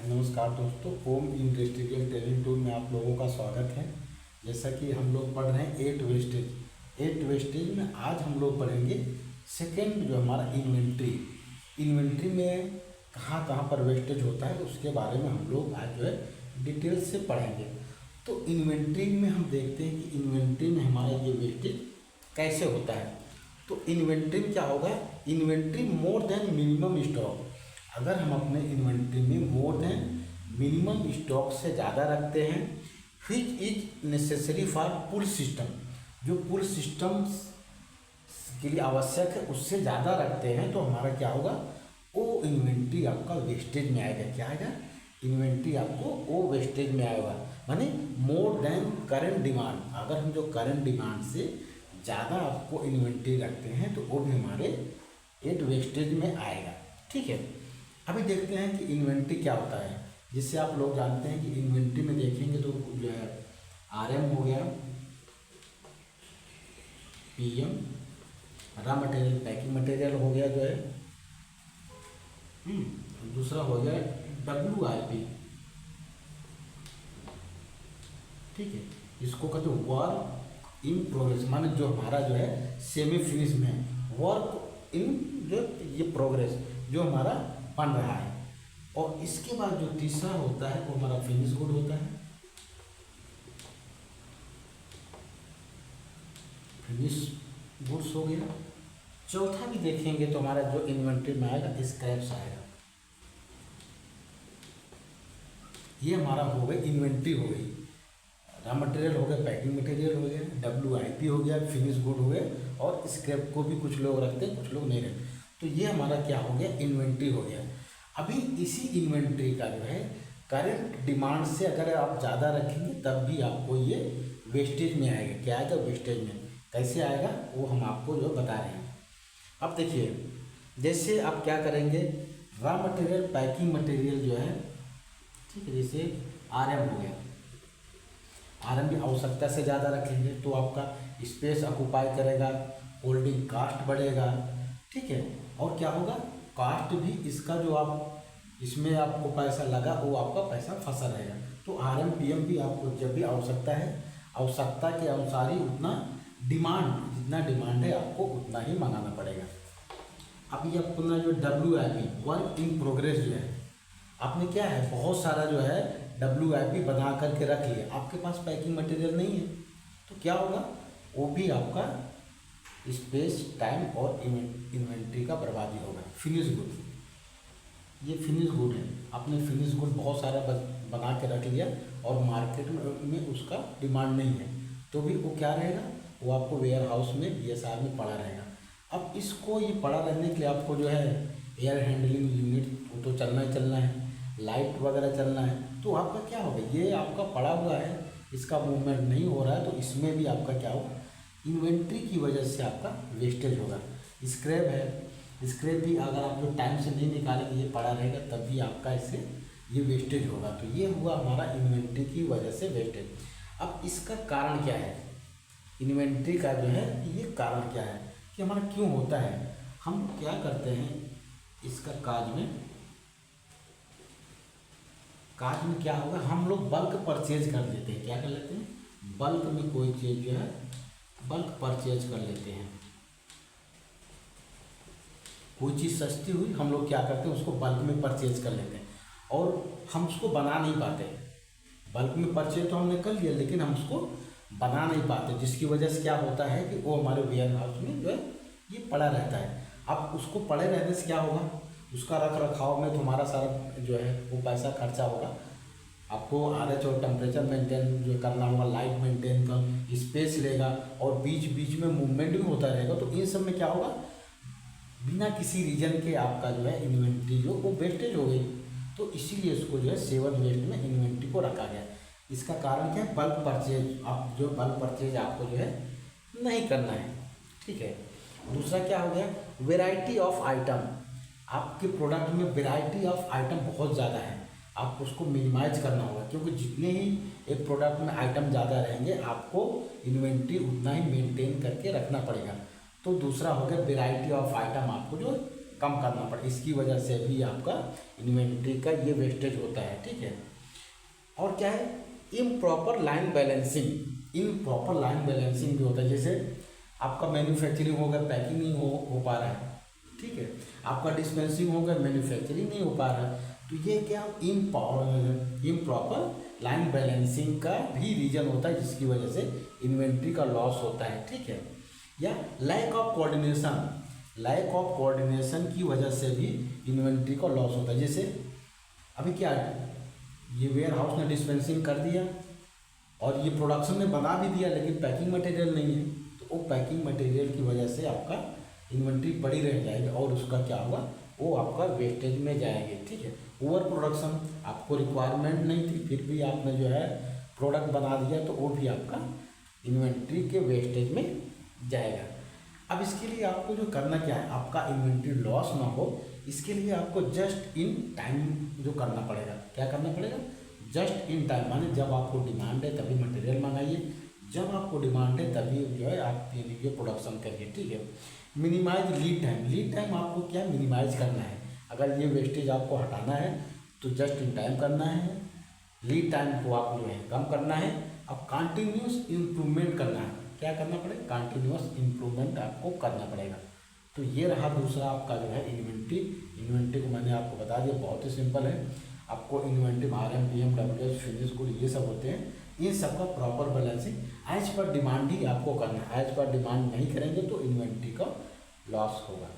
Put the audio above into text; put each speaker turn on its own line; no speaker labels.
नमस्कार दोस्तों, home industrial training tool में आप लोगों का स्वागत है। जैसा कि हम लोग पढ़ रहे हैं एट वेस्टेज में आज हम लोग पढ़ेंगे सेकेंड जो हमारा इन्वेंट्री में कहाँ कहाँ पर वेस्टेज होता है उसके बारे में हम लोग आज जो है डिटेल से पढ़ेंगे। तो इन्वेंट्री में हम देखते हैं कि इन्वेंट्री में हमारा ये वेस्टेज कैसे होता है। तो इन्वेंट्री में क्या होगा, inventory more than minimum stock. अगर हम अपने इन्वेंट्री में मोर देन मिनिमम स्टॉक से ज़्यादा रखते हैं which is necessary for pull system, जो पुल सिस्टम के लिए आवश्यक है उससे ज़्यादा रखते हैं, तो हमारा क्या होगा, वो इन्वेंट्री आपका वेस्टेज में आएगा। क्या आएगा, इन्वेंट्री आपको वो वेस्टेज में आएगा, माने मोर देन करंट डिमांड। अगर हम जो करंट डिमांड से ज़्यादा आपको इन्वेंट्री रखते हैं तो वो भी हमारे एट वेस्टेज में आएगा। ठीक है, अभी देखते हैं कि इन्वेंट्री क्या होता है, जिससे आप लोग जानते हैं कि इन्वेंट्री में देखेंगे तो जो है RM हो गया, PM raw material packing material हो गया जो है, दूसरा हो गया WIP। ठीक है, इसको कहते हैं वर्क इन प्रोग्रेस, माने जो हमारा जो है सेमी फिनिश में वर्क इन जो ये प्रोग्रेस जो हमारा बन रहा है। और इसके बाद जो तीसरा होता है वो हमारा फिनिश गुड होता है, फिनिश गुड्स हो गया। चौथा भी देखेंगे तो हमारा जो इन्वेंट्री में आएगा स्क्रैप्स आएगा। ये हमारा हो गया इन्वेंट्री हो गई, रॉ मटेरियल हो गया, पैकिंग मटेरियल हो गया, WIP हो गया, फिनिश गुड हो गया, और स्क्रैप को भी कुछ लोग रखते हैं कुछ लोग नहीं रखते। तो ये हमारा क्या हो गया, इन्वेंट्री हो गया। अभी इसी इन्वेंट्री का जो है करंट डिमांड से अगर आप ज़्यादा रखेंगे तब भी आपको ये वेस्टेज में आएगा। क्या आएगा, वेस्टेज में। कैसे आएगा वो हम आपको जो बता रहे हैं। अब देखिए, जैसे आप क्या करेंगे, रॉ मटेरियल पैकिंग मटेरियल जो है, ठीक है, जैसे RM हो गया, RM भी आवश्यकता से ज़्यादा रखेंगे तो आपका स्पेस ऑक्यूपाई करेगा, होल्डिंग कास्ट बढ़ेगा। ठीक है, और क्या होगा, कास्ट भी इसका जो आप इसमें आपको पैसा लगा वो आपका पैसा फंसा रहेगा। तो RM PM भी आपको जब भी आवश्यकता है, आवश्यकता के अनुसार ही उतना डिमांड, जितना डिमांड है आपको उतना ही मंगाना पड़ेगा। अब ये अपना जो WIP वर्क इन प्रोग्रेस जो है, आपने क्या है बहुत सारा जो है WIP बना करके रख लिया, आपके पास पैकिंग मटेरियल नहीं है, तो क्या होगा, वो भी आपका स्पेस टाइम और इन्वेंट्री का बर्बादी होगा। फिनिश गुड, ये फिनिश गुड है, आपने फिनिश गुड बहुत सारा बना के रख लिया और मार्केट में उसका डिमांड नहीं है, तो भी वो क्या रहेगा, वो आपको वेयर हाउस में BSR में पड़ा रहेगा। अब इसको ये पड़ा रहने के लिए आपको जो है एयर हैंडलिंग यूनिट वो तो चलना ही चलना है, लाइट वगैरह चलना है, तो आपका क्या होगा, ये आपका पड़ा हुआ है, इसका मूवमेंट नहीं हो रहा है, तो इसमें भी आपका क्या होगा, इन्वेंट्री की वजह से आपका वेस्टेज होगा। स्क्रैप है, स्क्रैप भी अगर आप जो टाइम से नहीं निकालेंगे ये पड़ा रहेगा तब भी आपका इससे ये वेस्टेज होगा। तो ये हुआ हमारा इन्वेंट्री की वजह से वेस्टेज। अब इसका कारण क्या है, इन्वेंट्री का जो है ये कारण क्या है कि हमारा क्यों होता है। हम क्या करते हैं, इसका काज में क्या होगा, हम लोग बल्क परचेज कर लेते हैं। क्या कर लेते हैं, बल्क में कोई चीज़ जो है बल्क परचेज कर लेते हैं। कोई चीज़ सस्ती हुई, हम लोग क्या करते हैं उसको बल्क में परचेज कर लेते हैं, और हम उसको बना नहीं पाते। बल्क में परचेज तो हमने कर लिया लेकिन हम उसको बना नहीं पाते, जिसकी वजह से क्या होता है कि वो हमारे वेयर हाउस में जो है ये पड़ा रहता है। अब उसको पड़े रहने से क्या होगा, उसका रख रखाव में तुम्हारा सारा जो है वो पैसा खर्चा होगा। आपको RH और टेम्परेचर मेंटेन जो करना होगा, लाइट मेंटेन कर, स्पेस लेगा, और बीच बीच में मूवमेंट भी होता रहेगा। तो इन सब में क्या होगा, बिना किसी रीजन के आपका जो है इन्वेंट्री जो वो वेस्टेज हो गई। तो इसीलिए इसको जो है 7 वेस्ट में इन्वेंट्री को रखा गया। इसका कारण क्या है, बल्क परचेज। आप जो बल्क परचेज आपको जो है नहीं करना है। ठीक है, दूसरा क्या हो गया, वेराइटी ऑफ आइटम। आपके प्रोडक्ट में वेराइटी ऑफ आइटम बहुत ज़्यादा है, आप उसको मिनिमाइज करना होगा, क्योंकि जितने ही एक प्रोडक्ट में आइटम ज़्यादा रहेंगे आपको इन्वेंट्री उतना ही मेंटेन करके रखना पड़ेगा। तो दूसरा हो गया वेराइटी ऑफ आइटम, आपको जो कम करना पड़े, इसकी वजह से भी आपका इन्वेंट्री का ये वेस्टेज होता है, ठीक है। और क्या है, improper line balancing, improper line balancing भी होता है। जैसे आपका मैन्युफैक्चरिंग हो गया, पैकिंग नहीं हो पा रहा है, ठीक है, आपका डिस्पेंसिंग हो गया, मैन्युफैक्चरिंग नहीं हो पा रहा है, तो ये क्या इम्प्रॉपर लाइन बैलेंसिंग का भी रीजन होता है, जिसकी वजह से इन्वेंट्री का लॉस होता है, ठीक है। या लैक ऑफ कोऑर्डिनेशन की वजह से भी इन्वेंट्री का लॉस होता है। जैसे अभी क्या है, ये वेयर हाउस ने डिस्पेंसिंग कर दिया और ये प्रोडक्शन में बना भी दिया, लेकिन पैकिंग मटेरियल नहीं है, तो वो पैकिंग मटेरियल की वजह से आपका इन्वेंट्री पड़ी रह जाएगी और उसका क्या होगा, वो आपका वेस्टेज में जाएंगे, ठीक है। ओवर प्रोडक्शन, आपको रिक्वायरमेंट नहीं थी फिर भी आपने जो है प्रोडक्ट बना दिया, तो वो भी आपका इन्वेंट्री के वेस्टेज में जाएगा। अब इसके लिए आपको जो करना क्या है, आपका इन्वेंट्री लॉस ना हो, इसके लिए आपको जस्ट इन टाइम जो करना पड़ेगा। क्या करना पड़ेगा, जस्ट इन टाइम, माने जब आपको डिमांड है तभी मटेरियल मंगाइए, जब आपको डिमांड है तभी जो है आप ये प्रोडक्शन करिए, ठीक है। मिनिमाइज लीड टाइम आपको क्या मिनिमाइज करना है, अगर ये वेस्टेज आपको हटाना है तो जस्ट इन टाइम करना है, लीड टाइम को आप जो है कम करना है। अब कंटिन्यूस इम्प्रूवमेंट करना है, क्या करना पड़ेगा, कंटिन्यूस इम्प्रूवमेंट आपको करना पड़ेगा। तो ये रहा दूसरा आपका जो है इन्वेंट्री को मैंने आपको बता दिया, बहुत ही सिंपल है। आपको inventory RM, PM, WH, finish good ये सब होते हैं, इन सब का proper balancing as per demand ही आपको करना है। एज पर डिमांड नहीं करेंगे तो इन्वेंट्री का लॉस होगा।